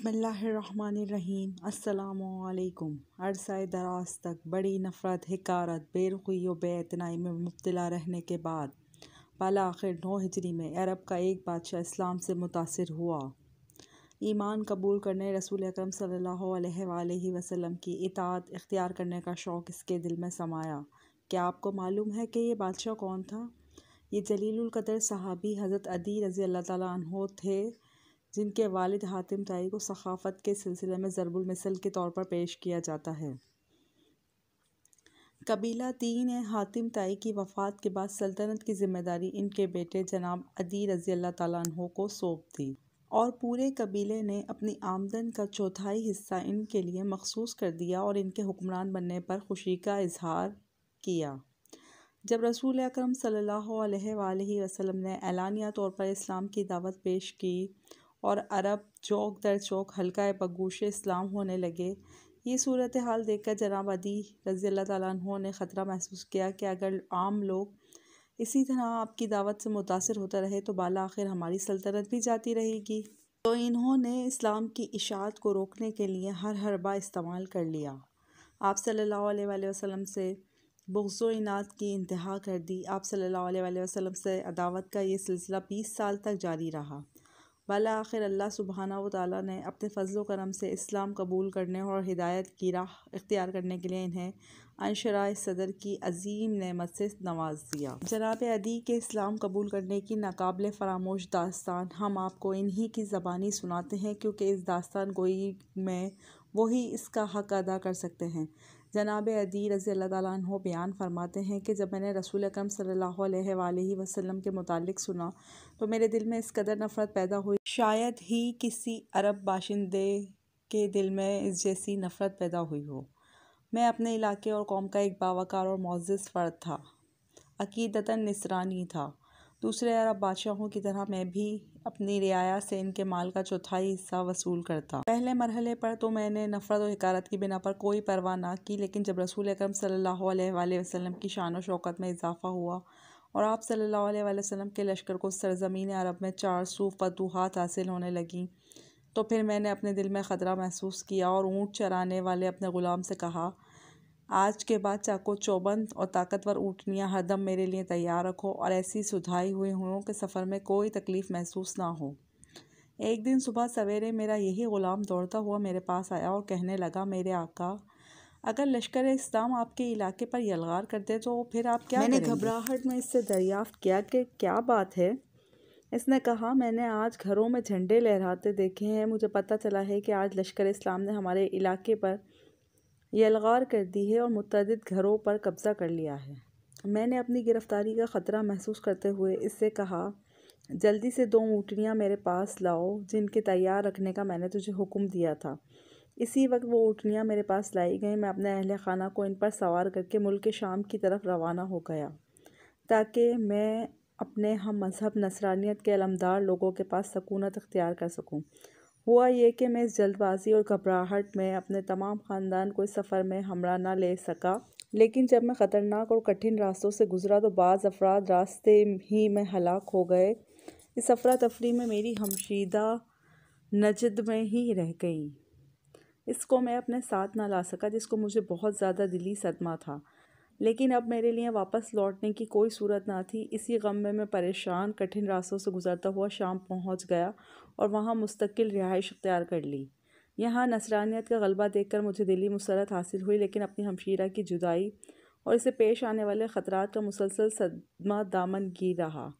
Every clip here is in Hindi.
बिस्मिल्लाहिर्रहमानिर्रहीम। अस्सलामुअलैकुम। अरसा दराज तक बड़ी नफ़रत, हिकारत, बेरुखी व बेइतनाई में मुब्तला रहने के बाद बाला आखिर 9 हिजरी में अरब का एक बादशाह इस्लाम से मुतासिर हुआ। ईमान कबूल करने, रसूल अकरम सल्लल्लाहु अलैहि वसल्लम की इताअत इख्तियार करने का शौक़ इसके दिल में समाया। क्या आपको मालूम है कि ये बादशाह कौन था? ये जलीलुल क़द्र सहाबी हज़रत अदी रज़ी अल्लाह ताला अन्हो थे, जिनके वालिद हातिम ताई को सखाफ़त के सिलसिले में ज़रबुल मिसल के तौर पर पेश किया जाता है। कबीला ती ने हातिम ताई की वफ़ात के बाद सल्तनत की ज़िम्मेदारी इनके बेटे जनाब अदी रज़ी अल्लाह ताला अन्हो को सौंप दी और पूरे कबीले ने अपनी आमदन का चौथाई हिस्सा इनके लिए मखसूस कर दिया और इनके हुक्मरान बनने पर खुशी का इजहार किया। जब रसूल अकरम सल्लल्लाहु अलैहि वसल्लम ने एलानिया तौर पर इस्लाम की दावत पेश की और अरब चौक दर चौक हल्का बगूश इस्लाम होने लगे, ये सूरत हाल देखकर जनाब अदी रज़ी अल्लाह ताला अन्हो ने ख़तरा महसूस किया कि अगर आम लोग इसी तरह आपकी दावत से मुतासिर होते रहे तो बाला आखिर हमारी सल्तनत भी जाती रहेगी। तो इन्होंने इस्लाम की इशाअत को रोकने के लिए हर हरबा इस्तेमाल कर लिया। आप सल्लल्लाहु अलैहि वसल्लम से बुग़्ज़ व इनात की इंतहा कर दी। आप सल्लल्लाहु अलैहि वसल्लम से अदावत का ये सिलसिला 20 साल तक जारी रहा। बाला आखिर अल्लाह सुब्हानहू व तआला ने अपने फ़ज़्ल व करम से इस्लाम कबूल करने और हिदायत की राह इख्तियार करने के लिए इन्हें अंशराह सदर की अजीम नेमत से नवाज दिया। जनाब अदी के इस्लाम कबूल करने की नाकाबिल फ़रामोश दास्तान हम आपको इन्हीं की ज़बानी सुनाते हैं, क्योंकि इस दास्तान गोई में वही इसका हक़ अदा कर सकते हैं। जनाब अदी रज़ी अल्लाह ताला अन्हो बयान फरमाते हैं कि जब मैंने रसूल अकरम सल्लल्लाहु अलैहि वसल्लम के मुतालिक सुना तो मेरे दिल में इस कदर नफ़रत पैदा हुई, शायद ही किसी अरब बाशिंदे के दिल में इस जैसी नफ़रत पैदा हुई हो। मैं अपने इलाके और कौम का एक बावकार और मुअज़्ज़ज़ फ़र्द था, अक़ीदतन निसरानी था। दूसरे अरब बादशाहों की तरह मैं भी अपनी रियाया से इनके माल का चौथाई हिस्सा वसूल करता। पहले मरहले पर तो मैंने नफ़रत और हिकारत की बिना पर कोई परवाह ना की, लेकिन जब रसूल अकरम सल्लल्लाहु अलैहि वसल्लम की शान व शौकत में इजाफ़ा हुआ और आप सल्लल्लाहु अलैहि वसल्लम के लश्कर को सरज़मीन अरब में 4 सू फतूहात हासिल होने लगी, तो फिर मैंने अपने दिल में ख़तरा महसूस किया और ऊँट चराने वाले अपने ग़ुलाम से कहा, आज के बाद चाको चौबंद और ताकतवर ऊँटनियाँ हरदम मेरे लिए तैयार रखो और ऐसी सुधाई हुई हों कि सफ़र में कोई तकलीफ़ महसूस ना हो। एक दिन सुबह सवेरे मेरा यही ग़ुलाम दौड़ता हुआ मेरे पास आया और कहने लगा, मेरे आका, अगर लश्कर इस्लाम आपके इलाके पर यलगार कर दे तो फिर आप क्या करेंगे? मैंने घबराहट में इससे दरियाफ़्त किया कि क्या बात है। इसने कहा, मैंने आज घरों में झंडे लहराते देखे हैं। मुझे पता चला है कि आज लश्कर इस्लाम ने हमारे इलाके पर यलगार कर दी है और मुतअद्दिद घरों पर कब्ज़ा कर लिया है। मैंने अपनी गिरफ्तारी का ख़तरा महसूस करते हुए इससे कहा, जल्दी से 2 ऊँटनियाँ मेरे पास लाओ जिनके तैयार रखने का मैंने तुझे हुक्म दिया था। इसी वक्त वो ऊँटनियाँ मेरे पास लाई गईं। मैं अपने अहले खाना को इन पर सवार करके मुल्क शाम की तरफ रवाना हो गया, ताकि मैं अपने हम मज़हब नसरानियत के अलमदार लोगों के पास सकूनत इख्तियार कर सकूँ। हुआ ये कि मैं इस जल्दबाज़ी और घबराहट में अपने तमाम ख़ानदान को इस सफ़र में हमरा न ले सका, लेकिन जब मैं ख़तरनाक और कठिन रास्तों से गुज़रा तो बाज़ अफराद रास्ते ही में हलाक हो गए। इस अफरा तफरी में मेरी हमशीदा नजद में ही रह गई। इसको मैं अपने साथ ना ला सका, जिसको मुझे बहुत ज़्यादा दिली सदमा था, लेकिन अब मेरे लिए वापस लौटने की कोई सूरत ना थी। इसी गम में मैं परेशान कठिन रास्तों से गुज़रता हुआ शाम पहुंच गया और वहां मुस्तकिल रिहाइश इख्तियार कर ली। यहाँ नसरानियत का गलबा देखकर मुझे दिली मुसरत हासिल हुई, लेकिन अपनी हमशीरा की जुदाई और इसे पेश आने वाले ख़तरात का मुसलसल सदमा दामन गिर रहा।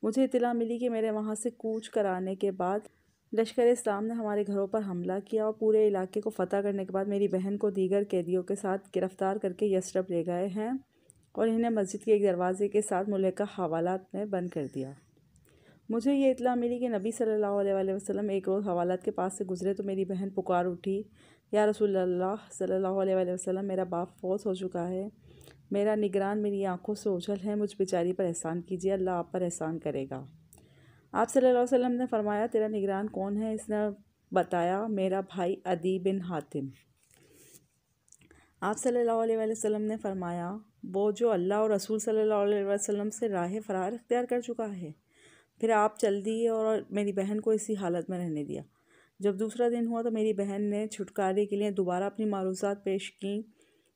मुझे इत्तला मिली कि मेरे वहाँ से कूच कराने के बाद लश्कर इस्लाम ने हमारे घरों पर हमला किया और पूरे इलाके को फ़तह करने के बाद मेरी बहन को दीगर कैदियों के साथ गिरफ़्तार करके यसरब ले गए हैं और इन्हें मस्जिद के एक दरवाज़े के साथ मुल्का हवालात में बंद कर दिया। मुझे ये इत्तला मिली कि नबी सल्लल्लाहु अलैहि वसल्लम एक रोज़ हवालात के पास से गुज़रे तो मेरी बहन पुकार उठी, या रसूलल्लाह सल्लल्लाहु अलैहि वसल्लम, मेरा बाप फौत हो चुका है, मेरा निगरान मेरी आँखों से ओझल है, मुझ बेचारी पर एहसान कीजिए, अल्लाह आप पर एहसान करेगा। आप सल्लल्लाहु अलैहि वसल्लम ने फरमाया, तेरा निगरान कौन है? इसने बताया, मेरा भाई अदी बिन हातिम। आप सल्लल्लाहु अलैहि वसल्लम ने फरमाया, वो जो अल्लाह और रसूल सल्लल्लाहु अलैहि वसल्लम से राह फ़रार इख्तियार कर चुका है। फिर आप चल दिए और मेरी बहन को इसी हालत में रहने दिया। जब दूसरा दिन हुआ तो मेरी बहन ने छुटकारे के लिए दोबारा अपनी मारूज़ात पेश की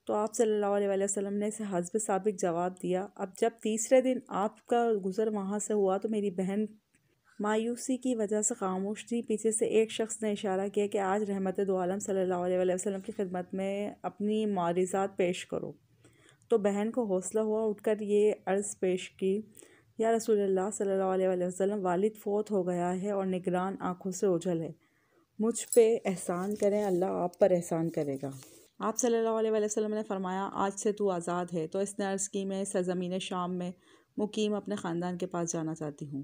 तो आप सल्लल्लाहु अलैहि वसल्लम ने इसे हस्ब साबिक जवाब दिया। अब जब तीसरे दिन आपका गुज़र वहाँ से हुआ तो मेरी बहन मायूसी की वजह से खामोश थी। पीछे से एक शख्स ने इशारा किया कि आज रहमत दो आलम सल्लल्लाहु अलैहि वसल्लम की खिदमत में अपनी मारिज़ात पेश करो। तो बहन को हौसला हुआ, उठकर ये अर्ज़ पेश की, या रसूलुल्लाह सल्लल्लाहु अलैहि वसल्लम, वालिद फ़ौत हो गया है और निगरान आँखों से ओझल है। मुझ पे एहसान करें, अल्लाह आप पर एहसान करेगा। आप सल्लल्लाहु अलैहि वसल्लम ने फरमाया, आज से तू आज़ाद है। तो इसने अर्ज़ की, मैं सरज़मीन शाम में मुकीम अपने ख़ानदान के पास जाना चाहती हूँ।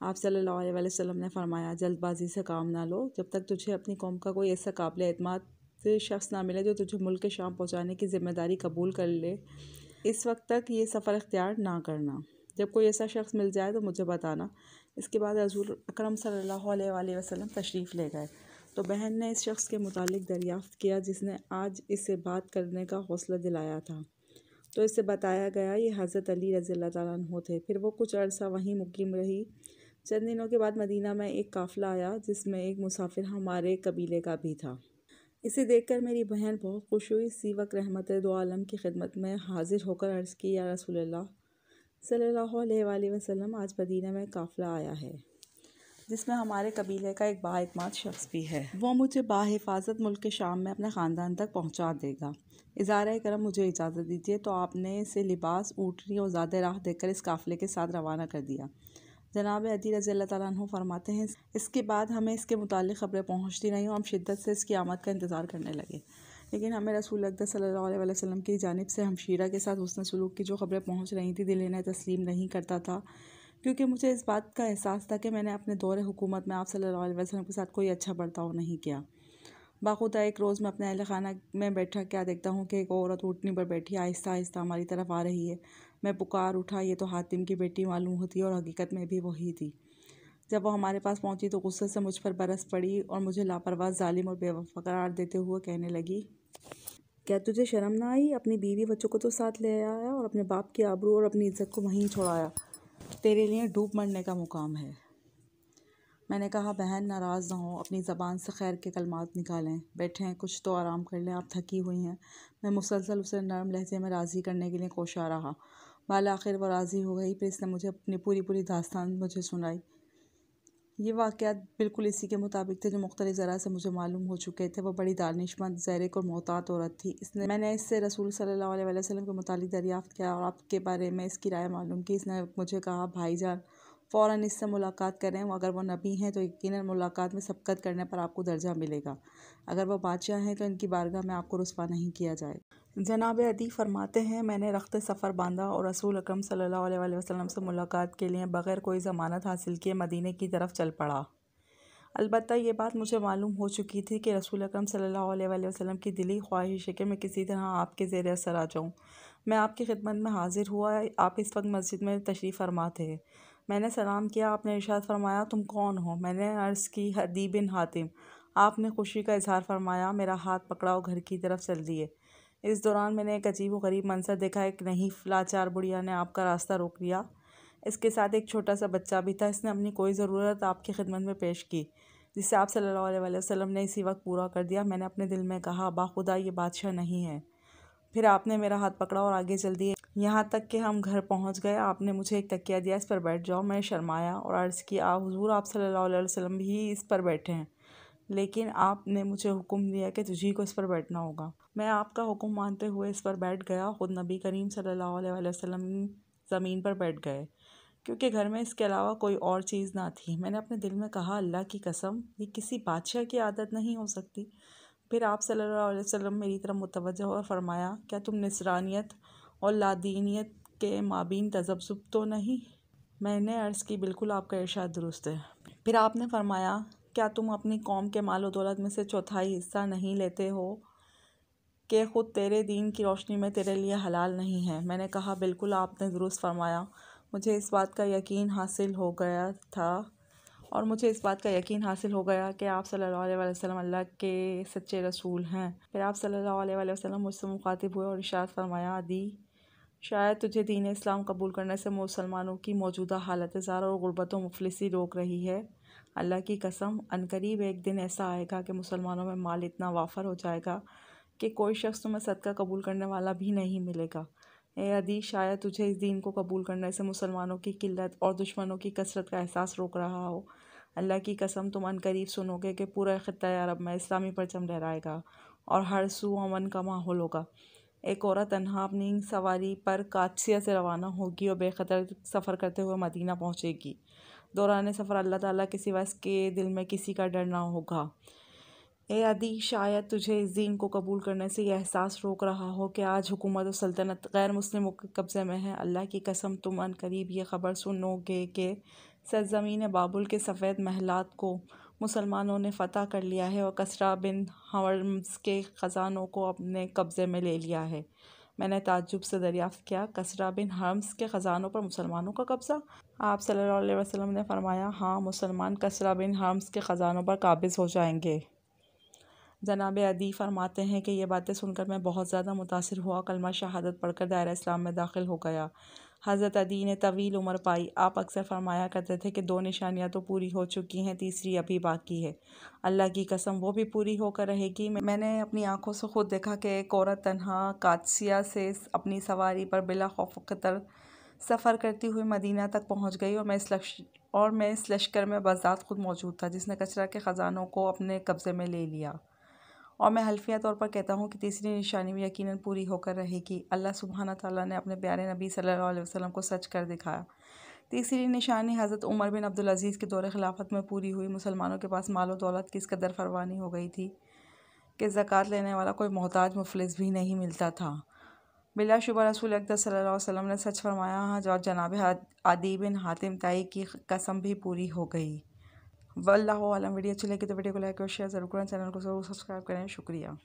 आप सल्लल्लाहु अलैहि वसल्लम ने फरमाया, जल्दबाजी से काम ना लो, जब तक तुझे अपनी कौम का कोई ऐसा काबिल एतमाद शख्स ना मिले जो तुझे मुल्क शाम पहुँचाने की ज़िम्मेदारी कबूल कर ले, इस वक्त तक ये सफ़र इख्तियार ना करना। जब कोई ऐसा शख्स मिल जाए तो मुझे बताना। इसके बाद रसूल अकरम सल्लल्लाहु अलैहि वसल्लम तशरीफ़ ले गए। तो बहन ने इस शख्स के मुतालिक दरियाफ़्त किया जिसने आज इससे बात करने का हौसला दिलाया था। तो इससे बताया गया ये हज़रत अली रज़ियल्लाहु ताला अन्हु थे। फिर वो कुछ अरसा वहीं मुकीम रही। चंद दिनों के बाद मदीना में एक काफ़िला आया जिसमें एक मुसाफिर हमारे कबीले का भी था। इसे देखकर मेरी बहन बहुत खुश हुई। इसी वक्त रहमत दो आलम की खिदमत में हाजिर होकर अर्ज़ की, या रसूलल्लाह सल्लल्लाहु अलैहि वसल्लम, आज मदीना में काफ़िला आया है जिसमें हमारे कबीले का एक बाएतमाद शख्स भी है। वो मुझे बाहिफाजत मुल्क के शाम में अपने ख़ानदान तक पहुंचा देगा। इज़ारे करम मुझे इजाज़त दीजिए। तो आपने इसे लिबास, ऊँटनी और ज़्यादा राह देकर इस काफ़िले के साथ रवाना कर दिया। जनाब अदी रज़ियल्लाहु ताला अन्हु फरमाते हैं, इसके बाद हमें इसके मुतालिक ख़बरें पहुँचती रहीं और हम शिद्दत से इसकी आमद का इंतज़ार करने लगे। लेकिन हमें रसूल अक़दस सल्लल्लाहु अलैहि वसल्लम की जानिब से हमशीरा के साथ हुस्न सलूक की जो ख़बरें पहुँच रही थी, दिल इन्हें तस्लीम नहीं करता था, क्योंकि मुझे इस बात का एहसास था कि मैंने अपने दौरे हुकूमत में आप सल्लल्लाहु अलैहि वसल्लम के साथ कोई अच्छा बर्ताव नहीं किया। बाखुदा एक रोज़ मैं अपने अहल खाना में बैठा क्या देखता हूँ कि एक औरत ऊँटनी पर बैठी आहिस्ता आहिस्ता हमारी तरफ आ रही है। मैं पुकार उठा, ये तो हातिम की बेटी मालूम होती है और हकीकत में भी वही थी। जब वो हमारे पास पहुंची तो गुस्से से मुझ पर बरस पड़ी और मुझे लापरवाह, जालिम और बेवफा करार देते हुए कहने लगी, क्या तुझे शर्म ना आई? अपनी बीवी बच्चों को तो साथ ले आया और अपने बाप की आबरू और अपनी इज्जत को वहीं छोड़ाया। तेरे लिए डूब मरने का मुकाम है। मैंने कहा, बहन नाराज़ ना हो, अपनी ज़बान से खैर के कलमात निकालें। बैठें, कुछ तो आराम कर लें, आप थकी हुई हैं। मैं मुसलसल उसे नरम लहजे में राज़ी करने के लिए कोशा रहा। बाल आखिर वो राज़ी हो गई। फिर इसने मुझे अपनी पूरी दास्तान मुझे सुनाई। ये वाक़यात बिल्कुल इसी के मुताबिक थे जो मुख्तलिफ़ ज़रा से मुझे मालूम हो चुके थे। वो बड़ी दानिशमंद, ज़ैरिक और मोहतात औरत थी। मैंने इससे रसूल सल्लल्लाहु अलैहि वसल्लम के मुतालिक दरियाफ़्त किया और आपके बारे में इसकी राय मालूम की। इसने मुझे कहा, भाईजान फ़ौरन इससे मुलाकात करें। अगर वो नबी हैं तो यकीनन मुलाकात में सबकत करने पर आपको दर्जा मिलेगा। अगर वो बादशाह हैं तो इनकी बारगाह में आपको रुस्वा नहीं किया जाएगा। जनाब अदी फरमाते हैं, मैंने रख्त सफ़र बांधा और रसूल अकरम सल्लल्लाहु अलैहि वसल्लम से मुलाकात के लिए बग़ैर कोई ज़मानत हासिल किए मदीने की तरफ चल पड़ा। अलबत्ता ये बात मुझे मालूम हो चुकी थी कि रसूल अकरम सल्लल्लाहु अलैहि वसल्लम की दिली ख्वाहिश है कि मैं किसी तरह आपके ज़ेर असर आ जाऊँ। मैं आपकी खिदमत में हाजिर हुआ। आप इस वक्त मस्जिद में तशरीफ़ फरमा थे। मैंने सलाम किया। आपने इरशाद फरमाया, तुम कौन हो? मैंने अर्ज़ की, अदी बिन हातिम। आपने खुशी का इजहार फरमाया, मेरा हाथ पकड़ा और घर की तरफ चल दिए। इस दौरान मैंने एक अजीब व गरीब मंजर देखा। एक नहीफ़ लाचार बुढ़िया ने आपका रास्ता रोक लिया। इसके साथ एक छोटा सा बच्चा भी था। इसने अपनी कोई ज़रूरत आपकी खिदमत में पेश की जिससे आप सल्लल्लाहु अलैहि वसल्लम ने इसी वक्त पूरा कर दिया। मैंने अपने दिल में कहा, बाखुदा ये बादशाह नहीं है। फिर आपने मेरा हाथ पकड़ा और आगे चल दिए। यहाँ तक कि हम घर पहुँच गए। आपने मुझे एक तकिया दिया, इस पर बैठ जाओ। मैं शर्माया और अर्ज़ किया, हुज़ूर आप सल्लल्लाहु अलैहि वसल्लम भी इस पर बैठे हैं, लेकिन आपने मुझे हुक्म दिया कि तुझी को इस पर बैठना होगा। मैं आपका हुक्म मानते हुए इस पर बैठ गया। ख़ुद नबी करीम सल्लल्लाहु अलैहि वसल्लम ज़मीन पर बैठ गए, क्योंकि घर में इसके अलावा कोई और चीज़ ना थी। मैंने अपने दिल में कहा, अल्लाह की कसम, ये किसी बादशाह की आदत नहीं हो सकती। फिर आप सल्लल्लाहु अलैहि वसल्लम मेरी तरफ मुतवज्जह और फरमाया, क्या तुम निसरानियत और लादीनियत के माबीन तज़ब्ज़ुब तो नहीं? मैंने अर्ज़ की, बिल्कुल आपका इरशाद दुरुस्त है। फिर आपने फरमाया, क्या तुम अपनी कौम के मालो दौलत में से चौथाई हिस्सा नहीं लेते हो कि ख़ुद तेरे दीन की रोशनी में तेरे लिए हलाल नहीं है? मैंने कहा, बिल्कुल आपने दुरुस्त फरमाया। मुझे इस बात का यकीन हासिल हो गया कि आप सल्लल्लाहु अलैहि वसल्लम अल्लाह के सच्चे रसूल हैं। फिर आप सल्लल्लाहु अलैहि वसल्लम मुझसे मुखातिब हुए और इरशाद फरमाया, अदी, शायद तुझे दीन इस्लाम कबूल करने से मुसलमानों की मौजूदा हालत ज़ार और गुर्बत व मुफलिसी रोक रही है। अल्लाह की कसम अनकरीब एक दिन ऐसा आएगा कि मुसलमानों में माल इतना वाफर हो जाएगा कि कोई शख्स तुम्हें सदका कबूल करने वाला भी नहीं मिलेगा। ए अदी, शायद तुझे इस दीन को कबूल करने से मुसलमानों की किल्लत और दुश्मनों की कसरत का एहसास रोक रहा हो। अल्लाह की कसम तुम अनकरीब सुनोगे कि पूरा ख़ित्ता अरब में इस्लामी परचम लहराएगा और हर सू अमन का माहौल होगा। एक औरत तन्हा अपनी सवारी पर कादसिया से रवाना होगी और बेखतर सफ़र करते हुए मदीना पहुँचेगी। दौरान सफ़र अल्लाह ताला के सिवा इसके दिल में किसी का डर ना होगा। ए अदी, शायद तुझे इस दीन को कबूल करने से यह एहसास रोक रहा हो कि आज हुकूमत और सल्तनत गैर मुस्लिमों के कब्ज़े में है। अल्लाह की कसम तुम अनकरीब ये ख़बर सुनोगे कि सरज़मीन बाबुल के सफ़ेद महलात को मुसलमानों ने फ़तह कर लिया है और कसरा बिन हर्मज़ के ख़ज़ानों को अपने कब्ज़े में ले लिया है। मैंने ताज्जुब से दरियाफ़्त किया, कसरा बिन हर्मज़ के ख़ज़ानों पर मुसलमानों का कब्ज़ा? आप सल्लल्लाहु अलैहि वसल्लम ने फरमाया, हाँ, मुसलमान कसरा बिन हर्मज़ के ख़ज़ानों पर काबिज़ हो जाएंगे। जनाब अदी फरमाते हैं कि ये बातें सुनकर मैं बहुत ज़्यादा मुतासिर हुआ, कलमा शहादत पढ़कर दायरा इस्लाम में दाखिल हो गया। हज़रत अदी ने तवील उम्र पाई। आप अक्सर फरमाया करते थे कि 2 निशानियां तो पूरी हो चुकी हैं, तीसरी अभी बाकी है। अल्लाह की कसम वो भी पूरी होकर रहेगी। मैंने अपनी आंखों से खुद देखा कि एक औरत तन्हा कादसिया से अपनी सवारी पर बिला खौफ खतर सफ़र करती हुई मदीना तक पहुंच गई और मैं इस लश्कर में बज़ात खुद मौजूद था जिसने कसरा के ख़ज़ानों को अपने कब्ज़े में ले लिया। और मैं हल्फिया तौर पर कहता हूँ कि तीसरी निशानी भी यकीनन पूरी होकर रहेगी। अल्लाह सुब्हाना ताला ने अपने प्यारे नबी सल्लल्लाहु अलैहि वसल्लम को सच कर दिखाया। तीसरी निशानी हज़रत उमर बिन अब्दुल अज़ीज़ के दौर खिलाफत में पूरी हुई। मुसलमानों के पास माल और दौलत की इस कदर फरवानी हो गई थी कि ज़कात लेने वाला कोई मोहताज मुफलिस भी नहीं मिलता था। बिलाशुबा रसूल अक़दस सल्लल्लाहु अलैहि वसल्लम ने सच फरमाया और जनाब अदी बिन हातिम ताई की कसम भी पूरी हो गई। वल्लाहु आलम। वीडियो अच्छी लगी तो वीडियो को लाइक और शेयर ज़रूर करें, चैनल को ज़रूर सब्सक्राइब करें। शुक्रिया।